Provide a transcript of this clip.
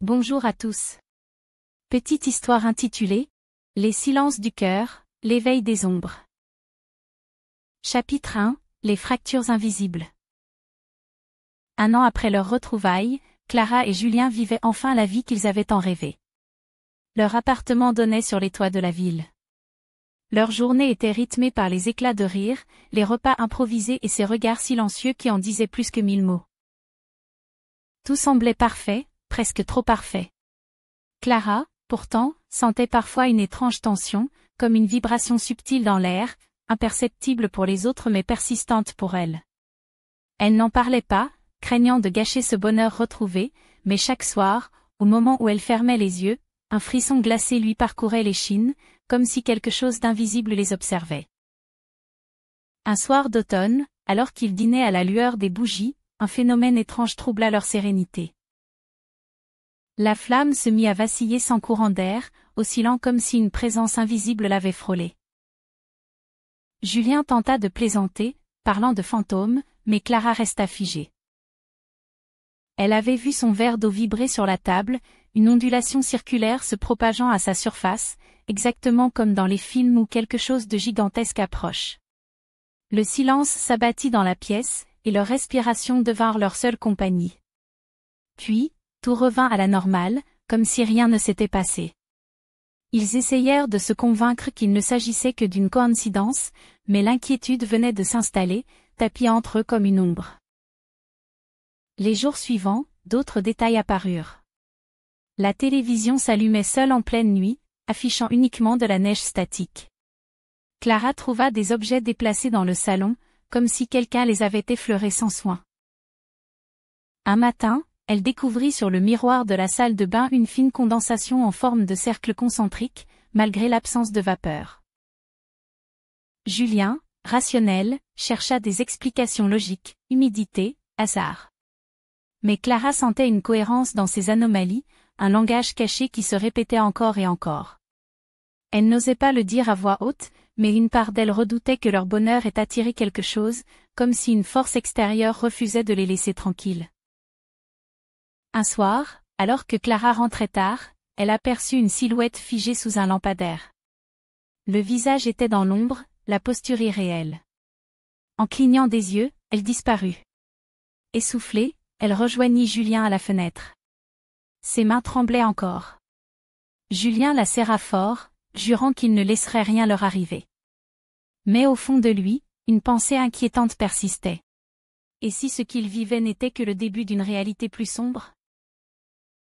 Bonjour à tous. Petite histoire intitulée « Les silences du cœur, l'éveil des ombres ». Chapitre 1 « Les fractures invisibles ». 1 an après leur retrouvaille, Clara et Julien vivaient enfin la vie qu'ils avaient tant rêvé. Leur appartement donnait sur les toits de la ville. Leur journée était rythmée par les éclats de rire, les repas improvisés et ces regards silencieux qui en disaient plus que 1000 mots. Tout semblait parfait, presque trop parfait. Clara, pourtant, sentait parfois une étrange tension, comme une vibration subtile dans l'air, imperceptible pour les autres mais persistante pour elle. Elle n'en parlait pas, craignant de gâcher ce bonheur retrouvé, mais chaque soir, au moment où elle fermait les yeux, un frisson glacé lui parcourait l'échine, comme si quelque chose d'invisible les observait. Un soir d'automne, alors qu'ils dînaient à la lueur des bougies, un phénomène étrange troubla leur sérénité. La flamme se mit à vaciller sans courant d'air, oscillant comme si une présence invisible l'avait frôlée. Julien tenta de plaisanter, parlant de fantômes, mais Clara resta figée. Elle avait vu son verre d'eau vibrer sur la table, une ondulation circulaire se propageant à sa surface, exactement comme dans les films où quelque chose de gigantesque approche. Le silence s'abattit dans la pièce, et leurs respirations devinrent leur seule compagnie. Puis, tout revint à la normale, comme si rien ne s'était passé. Ils essayèrent de se convaincre qu'il ne s'agissait que d'une coïncidence, mais l'inquiétude venait de s'installer, tapie entre eux comme une ombre. Les jours suivants, d'autres détails apparurent. La télévision s'allumait seule en pleine nuit, affichant uniquement de la neige statique. Clara trouva des objets déplacés dans le salon, comme si quelqu'un les avait effleurés sans soin. Un matin, elle découvrit sur le miroir de la salle de bain une fine condensation en forme de cercle concentrique, malgré l'absence de vapeur. Julien, rationnel, chercha des explications logiques, humidité, hasard. Mais Clara sentait une cohérence dans ces anomalies, un langage caché qui se répétait encore et encore. Elle n'osait pas le dire à voix haute, mais une part d'elle redoutait que leur bonheur ait attiré quelque chose, comme si une force extérieure refusait de les laisser tranquilles. Un soir, alors que Clara rentrait tard, elle aperçut une silhouette figée sous un lampadaire. Le visage était dans l'ombre, la posture irréelle. En clignant des yeux, elle disparut. Essoufflée, elle rejoignit Julien à la fenêtre. Ses mains tremblaient encore. Julien la serra fort, jurant qu'il ne laisserait rien leur arriver. Mais au fond de lui, une pensée inquiétante persistait. Et si ce qu'il vivait n'était que le début d'une réalité plus sombre ?